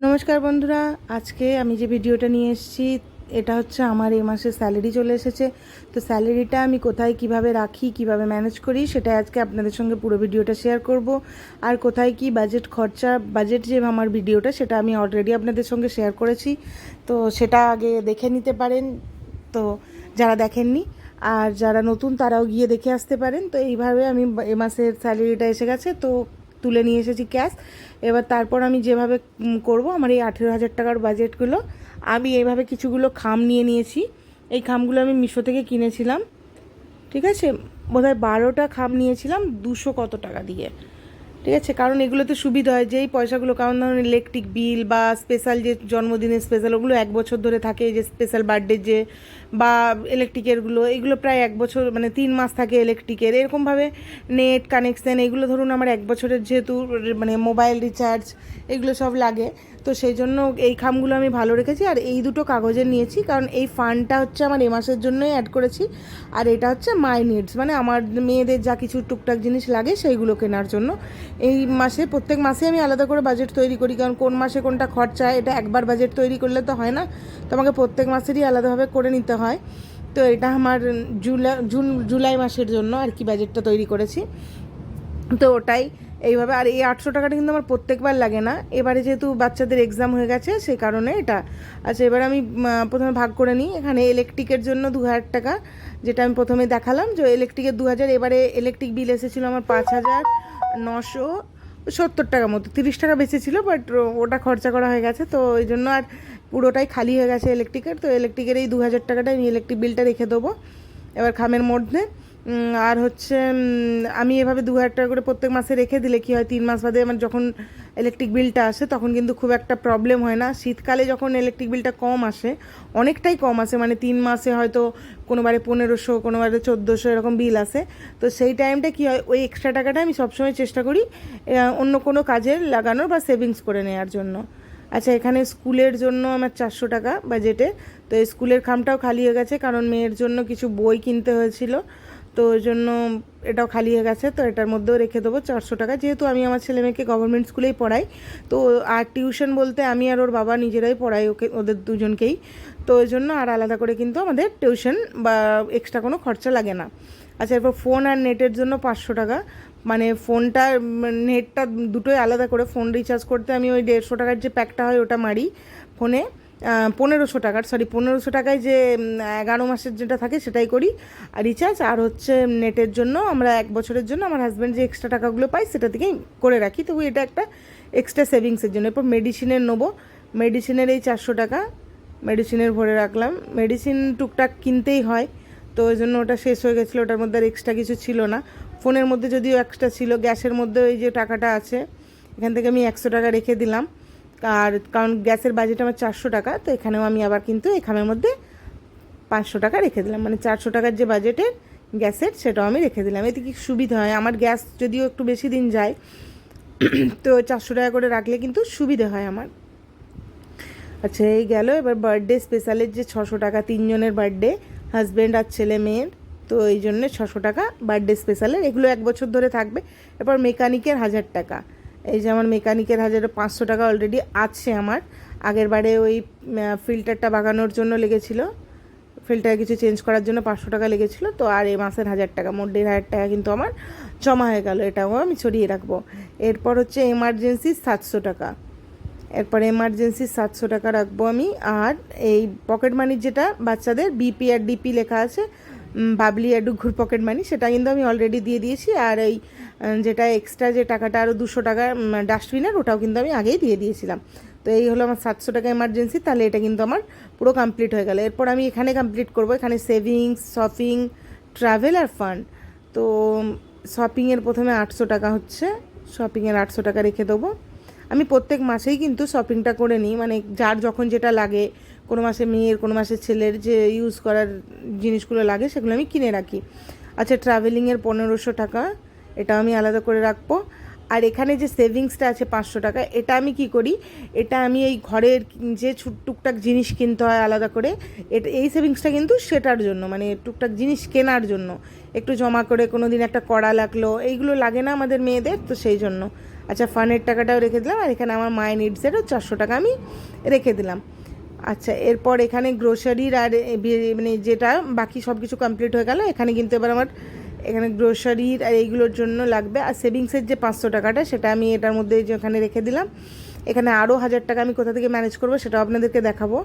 নমস্কার বন্ধুরা, আজকে আমি যে ভিডিওটা নিয়ে এসেছি এটা হচ্ছে আমার এই মাসে স্যালারি চলে এসেছে। তো স্যালারিটা আমি কোথায় কিভাবে রাখি, কিভাবে ম্যানেজ করি, সেটা আজকে আপনাদের সঙ্গে পুরো ভিডিওটা শেয়ার করব। আর কোথায় কি বাজেট যে আমার ভিডিওটা সেটা আমি অলরেডি আপনাদের সঙ্গে শেয়ার করেছি, তো সেটা আগে দেখে নিতে পারেন। তো যারা দেখেননি আর যারা নতুন তারাও গিয়ে দেখে আসতে পারেন। তো এইভাবে আমি এ মাসের স্যালারিটা এসে গেছে, তো তুলে নিয়ে এসেছি ক্যাশ। এবার তারপর আমি যেভাবে করব, আমার এই 18,000 টাকার বাজেটগুলো আমি এইভাবে কিছুগুলো খাম নিয়ে নিয়েছি। এই খামগুলো আমি মিশো থেকে কিনেছিলাম, ঠিক আছে। বোধহয় 12টা খাম নিয়েছিলাম 200 কত টাকা দিয়ে, ঠিক আছে। কারণ এগুলোতে সুবিধা হয় যেই পয়সাগুলো, কারণ ধরুন ইলেকট্রিক বিল বা স্পেশাল যে জন্মদিনের স্পেশাল, ওগুলো 1 বছর ধরে থাকে। এই যে স্পেশাল বার্থডে যে বা ইলেকট্রিকেরগুলো, এগুলো প্রায় 1 বছর, মানে 3 মাস থাকে ইলেকট্রিকের। এরকমভাবে নেট কানেকশান এগুলো ধরুন আমার 1 বছরের, যেহেতু মানে মোবাইল রিচার্জ এগুলো সব লাগে। তো সেই জন্য এই খামগুলো আমি ভালো রেখেছি। আর এই দুটো কাগজের নিয়েছি, কারণ এই ফান্ডটা হচ্ছে আমার এ মাসের জন্যই অ্যাড করেছি। আর এটা হচ্ছে মাই নিডস, মানে আমার মেয়েদের যা কিছু টুকটাক জিনিস লাগে সেইগুলো কেনার জন্য। এই মাসে প্রত্যেক মাসে আমি আলাদা করে বাজেট তৈরি করি, কারণ কোন মাসে কোনটা খরচা এটা একবার বাজেট তৈরি করলে তো হয় না, তো আমাকে প্রত্যেক মাসেরই আলাদাভাবে করে নিতে হয়। তো এটা আমার জুলাই মাসের জন্য আর কি বাজেটটা তৈরি করেছি। তো ওটাই এইভাবে। আর এই 800 টাকাটা কিন্তু আমার প্রত্যেকবার লাগে না, এবারে যেহেতু বাচ্চাদের এক্সাম হয়ে গেছে সেই কারণে এটা। আচ্ছা, এবার আমি প্রথমে ভাগ করে নিই। এখানে ইলেকট্রিকের জন্য 2,000 টাকা, যেটা আমি প্রথমে দেখালাম যে ইলেকট্রিকের 2,000। এবারে ইলেকট্রিক বিল এসেছিলো আমার 5,970 টাকা মতো, 30 টাকা বেঁচে ছিল, বাট ওটা খরচা করা হয়ে গেছে, তো ওই জন্য আর পুরোটাই খালি হয়ে গেছে ইলেকট্রিকের। তো ইলেকট্রিকের এই 2,000 টাকাটা আমি ইলেকট্রিক বিলটা রেখে দেবো এবার খামের মধ্যে। আর হচ্ছে আমি এভাবে 2,000 টাকা করে প্রত্যেক মাসে রেখে দিলে কী হয়, 3 মাস বাদে আমার যখন ইলেকট্রিক বিলটা আসে তখন কিন্তু খুব একটা প্রবলেম হয় না। শীতকালে যখন ইলেকট্রিক বিলটা কম আসে, অনেকটাই কম আসে, মানে 3 মাসে হয়তো কোনোবারে 1,500, কোনোবারে 1,400 এরকম বিল আসে। তো সেই টাইমটা কী হয়, ওই এক্সট্রা টাকাটা আমি সবসময় চেষ্টা করি অন্য কোনো কাজে লাগানোর বা সেভিংস করে নেওয়ার জন্য। আচ্ছা, এখানে স্কুলের জন্য আমার 400 টাকা বাজেটে। তো এই স্কুলের খামটাও খালি হয়ে গেছে, কারণ মেয়ের জন্য কিছু বই কিনতে হয়েছিল, তো ওই জন্য এটাও খালি হয়ে গেছে। তো এটার মধ্যেও রেখে দেবো 400 টাকা, যেহেতু আমি আমার ছেলে মেয়েকে গভর্নমেন্ট স্কুলেই পড়াই। তো আর টিউশন বলতে আমি আর ওর বাবা নিজেরাই পড়াই ওদের দুজনকেই। তো ওই জন্য আর আলাদা করে কিন্তু আমাদের টিউশন বা এক্সট্রা কোনো খরচা লাগে না। আচ্ছা, এরপর ফোন আর নেটের জন্য 500 টাকা, মানে ফোনটা নেটটা দুটোই আলাদা করে। ফোন রিচার্জ করতে আমি ওই 150 টাকার যে প্যাকটা হয় ওটা মারি ফোনে। 1,500 টাকার, 1,500 টাকায় যে 11 মাসের যেটা থাকে সেটাই করি আর রিচার্জ। আর হচ্ছে নেটের জন্য আমরা 1 বছরের জন্য আমার হাজব্যান্ড যে এক্সট্রা টাকাগুলো পাই সেটা থেকেই করে রাখি, তবু এটা একটা এক্সট্রা সেভিংসের জন্য। এরপর মেডিসিনের নেবো, মেডিসিনের এই 400 টাকা মেডিসিনের ভরে রাখলাম। মেডিসিন টুকটাক কিনতেই হয়, তো ওই জন্য ওটা শেষ হয়ে গেছিলো, ওটার মধ্যে আর এক্সট্রা কিছু ছিল না। ফোনের মধ্যে যদিও এক্সট্রা ছিল, গ্যাসের মধ্যে ওই যে টাকাটা আছে এখান থেকে আমি 100 টাকা রেখে দিলাম। আর কারণ গ্যাসের বাজেট আমার 400 টাকা, তো এখানেও আমি আবার কিন্তু এখানের মধ্যে 500 টাকা রেখে দিলাম, মানে 400 টাকার যে বাজেটের গ্যাসের সেটাও আমি রেখে দিলাম। এতে কি সুবিধা হয়, আমার গ্যাস যদিও একটু বেশি দিন যায়, তো 400 টাকা করে রাখলে কিন্তু সুবিধে হয় আমার। আচ্ছা, এই গেল। এবার বার্থডে স্পেশালের যে 600 টাকা, 3 জনের বার্থডে, হাজব্যান্ড আর ছেলে মেয়ের, তো এই জন্যে 600 টাকা বার্থডে স্পেশালের, এগুলো 1 বছর ধরে থাকবে। এরপর মেকানিকের 1,000 টাকা, এই যে আমার মেকানিকের 500 টাকা অলরেডি আছে আমার। আগের বারে ওই ফিল্টারটা বাগানোর জন্য লেগেছিলো, ফিল্টার কিছু চেঞ্জ করার জন্য 500 টাকা লেগেছিলো। তো আর এই মাসের 1,000 টাকা, মোট 1,500 টাকা কিন্তু আমার জমা হয়ে গেল, এটাও আমি ছড়িয়ে রাখবো। এরপর হচ্ছে এমার্জেন্সি 700 টাকা, এরপরে এমার্জেন্সি 700 টাকা রাখবো আমি। আর এই পকেট মানির যেটা বাচ্চাদের বিপি আর ডিপি লেখা আছে, বাবলি আর ডুঘুর পকেট মানি, সেটা কিন্তু আমি অলরেডি দিয়ে দিয়েছি। আর এই যেটা এক্সট্রা যে টাকাটা আরও 200 টাকা ডাস্টবিনের, ওটাও কিন্তু আমি আগেই দিয়ে দিয়েছিলাম। তো এই হলো আমার 700 টাকা এমার্জেন্সি, তাহলে এটা কিন্তু আমার পুরো কমপ্লিট হয়ে গেল। এরপর আমি এখানে কমপ্লিট করব, এখানে সেভিংস, শপিং, ট্রাভেল আর ফান্ড। তো শপিংয়ের প্রথমে 800 টাকা হচ্ছে, শপিংয়ের 800 টাকা রেখে দেবো। আমি প্রত্যেক মাসেই কিন্তু শপিংটা করে নিই, মানে যার যখন যেটা লাগে, কোনো মাসে মেয়ের, কোনো মাসে ছেলের যে ইউজ করার জিনিসগুলো লাগে সেগুলো আমি কিনে রাখি। আচ্ছা, ট্রাভেলিংয়ের 1,500 টাকা, এটা আমি আলাদা করে রাখবো। আর এখানে যে সেভিংসটা আছে 500 টাকা, এটা আমি কি করি, এটা আমি এই ঘরের যে টুকটাক জিনিস কিনতে হয় আলাদা করে, এটা এই সেভিংসটা কিন্তু সেটার জন্য, মানে টুকটাক জিনিস কেনার জন্য একটু জমা করে, কোনো দিন একটা কড়া লাগলো, এইগুলো লাগে না আমাদের মেয়েদের, তো সেই জন্য আচ্ছা, ফানের টাকাটাও রেখে দিলাম, আর এখানে আমার মায়ের নিডসেরও 400 টাকা আমি রেখে দিলাম। আচ্ছা, এরপর এখানে গ্রোসারির আর মানে যেটা বাকি সব কিছু কমপ্লিট হয়ে গেল। এখানে কিন্তু এবার আমার এখানে গ্রোসারির আর এইগুলোর জন্য লাগবে, আর সেভিংসের যে 500 টাকাটা সেটা আমি এটার মধ্যে যেখানে রেখে দিলাম। এখানে আরও 1000 টাকা আমি কোথা থেকে ম্যানেজ করবো সেটাও আপনাদেরকে দেখাবো।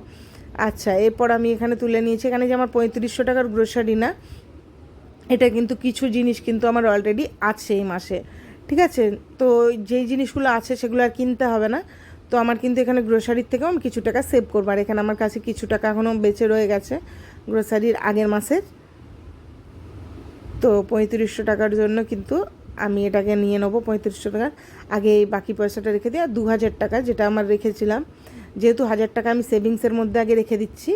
আচ্ছা, এরপর আমি এখানে তুলে নিয়েছি, এখানে যে আমার 3500 টাকার গ্রোসারি না, এটা কিন্তু কিছু জিনিস কিন্তু আমার অলরেডি আছে এই মাসে, ঠিক আছে। তো যেই জিনিসগুলো আছে সেগুলো আর কিনতে হবে না। তো আমার কিন্তু এখানে গ্রোসারির থেকেও আমি কিছু টাকা সেভ করবো, আর এখানে আমার কাছে কিছু টাকা এখনও বেঁচে রয়ে গেছে গ্রোসারির আগের মাসের। তো 3500 টাকার জন্য কিন্তু আমি এটাকে নিয়ে নেবো। 3500 টাকার আগে এই বাকি পয়সাটা রেখে দিই, আর 2000 টাকা যেটা আমার রেখেছিলাম, যেহেতু 1000 টাকা আমি সেভিংসের মধ্যে আগে রেখে দিচ্ছি,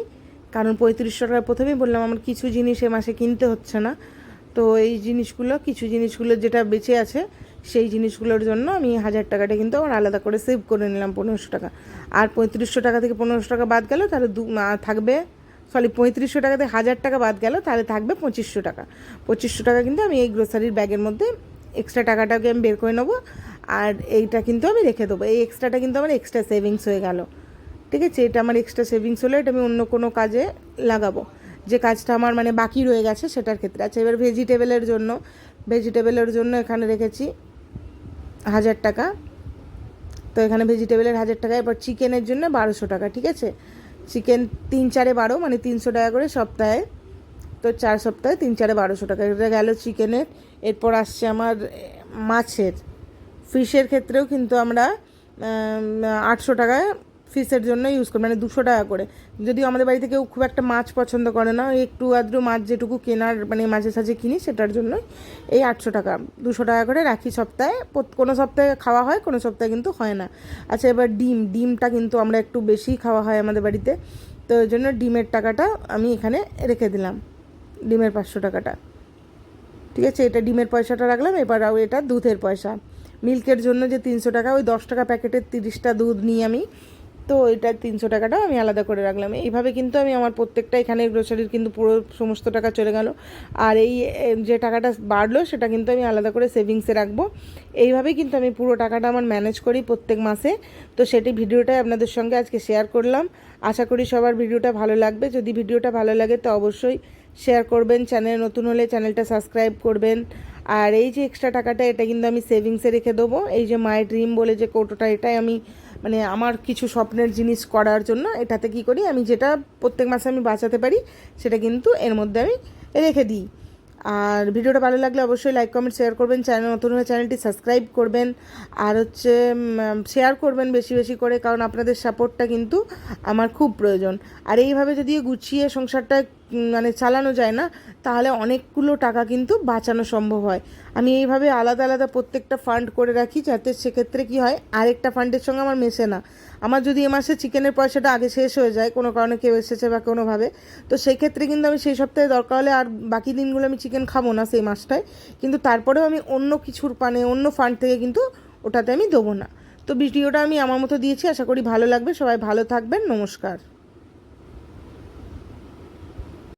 কারণ 3500 টাকা প্রথমেই বললাম আমার কিছু জিনিস এ মাসে কিনতে হচ্ছে না। তো এই জিনিসগুলো, কিছু জিনিসগুলো যেটা বেঁচে আছে সেই জিনিসগুলোর জন্য আমি 1000 টাকাটা কিন্তু আমার আলাদা করে সেভ করে নিলাম 1500 টাকা। আর 3500 টাকা থেকে 1500 টাকা বাদ গেল, তাহলে থাকবে, সরি 3500 টাকা থেকে 1000 টাকা বাদ গেল, তাহলে থাকবে 2500 টাকা। 2500 টাকা কিন্তু আমি এই গ্রোসারির ব্যাগের মধ্যে এক্সট্রা টাকাটাকে আমি বের করে নেবো, আর এইটা কিন্তু আমি রেখে দেবো। এই এক্সট্রাটা কিন্তু আমার এক্সট্রা সেভিংস হয়ে গেল, ঠিক আছে। এটা আমার এক্সট্রা সেভিংস হলে এটা আমি অন্য কোনো কাজে লাগাবো, যে কাজটা আমার মানে বাকি রয়ে গেছে সেটার ক্ষেত্রে। আচ্ছা, এবার ভেজিটেবলের জন্য এখানে রেখেছি 1000 টাকা। তো এখানে ভেজিটেবলের 1000 টাকা। এবার চিকেনের জন্য 1200 টাকা, ঠিক আছে। চিকেন 3 4 12 মানে 300 টাকা করে সপ্তাহে, তো 4 সপ্তাহে 3 4 1200 টাকা, এটা গেল চিকেনের। এরপর আসছে আমার মাছের, ফিশের ক্ষেত্রেও কিন্তু আমরা 800 টাকায় ফিশের জন্য ইউজ করি, মানে 200 টাকা করে। যদিও আমাদের বাড়িতে কেউ খুব একটা মাছ পছন্দ করে না, একটু আধটু মাছ যেটুকু কেনার মানে মাঝে সাঝে কিনি সেটার জন্য এই 800 টাকা 200 টাকা করে রাখি সপ্তাহে। কোনো সপ্তাহে খাওয়া হয়, কোনো সপ্তাহে কিন্তু হয় না। আচ্ছা, এবার ডিমটা কিন্তু আমরা একটু বেশিই খাওয়া হয় আমাদের বাড়িতে, তো ওই জন্য ডিমের টাকাটা আমি এখানে রেখে দিলাম, ডিমের 500 টাকাটা, ঠিক আছে। এটা ডিমের পয়সাটা রাখলাম। এবার এটা দুধের পয়সা, মিল্কের জন্য যে 300 টাকা, ওই 10 টাকা প্যাকেটের 30টা দুধ নিই আমি, তো ওইটা 300 টাকাটাও আমি আলাদা করে রাখলাম। এইভাবে কিন্তু আমি আমার প্রত্যেকটা এখানে গ্রোসারির কিন্তু পুরো সমস্ত টাকা চলে গেল, আর এই যে টাকাটা বাড়লো সেটা কিন্তু আমি আলাদা করে সেভিংসে রাখবো। এইভাবেই কিন্তু আমি পুরো টাকাটা আমার ম্যানেজ করি প্রত্যেক মাসে। তো সেটি ভিডিওটাই আপনাদের সঙ্গে আজকে শেয়ার করলাম। আশা করি সবার ভিডিওটা ভালো লাগবে। যদি ভিডিওটা ভালো লাগে তো অবশ্যই শেয়ার করবেন, চ্যানেল নতুন হলে চ্যানেলটা সাবস্ক্রাইব করবেন। আর এই যে এক্সট্রা টাকাটা এটা কিন্তু আমি সেভিংসে রেখে দেবো। এই যে মাই ড্রিম বলে যে কৌটোটা, এটাই আমি মানে আমার কিছু স্বপ্নের জিনিস করার জন্য এটাতে কি করি, আমি যেটা প্রত্যেক মাসে আমি বাঁচাতে পারি সেটা কিন্তু এর মধ্যে আমি রেখে দিই। আর ভিডিওটা ভালো লাগলে অবশ্যই লাইক কমেন্ট শেয়ার করবেন, চ্যানেল নতুন হলে চ্যানেলটি সাবস্ক্রাইব করবেন, আর হচ্ছে শেয়ার করবেন বেশি বেশি করে, কারণ আপনাদের সাপোর্টটা কিন্তু আমার খুব প্রয়োজন। আর এইভাবে যদি গুছিয়ে সংসারটা মানে চালানো যায় না, তাহলে অনেকগুলো টাকা কিন্তু বাঁচানো সম্ভব হয়। আমি এইভাবে আলাদা আলাদা প্রত্যেকটা ফান্ড করে রাখি, যাতে সেক্ষেত্রে কি হয় আরেকটা ফান্ডের সঙ্গে আমার মেশে না। আমার যদি এ মাসে চিকেনের পয়সাটা আগে শেষ হয়ে যায়, কোনো কারণে কেউ এসেছে বা কোনোভাবে, তো সেই ক্ষেত্রে কিন্তু আমি সেই সপ্তাহে দরকার হলে আর বাকি দিনগুলো আমি চিকেন খাবো না সেই মাসটায়, কিন্তু তারপরেও আমি অন্য কিছুর মানে অন্য ফান্ড থেকে কিন্তু ওটাতে আমি দেবো না। তো ভিডিওটা আমি আমার মতো দিয়েছি, আশা করি ভালো লাগবে। সবাই ভালো থাকবেন, নমস্কার।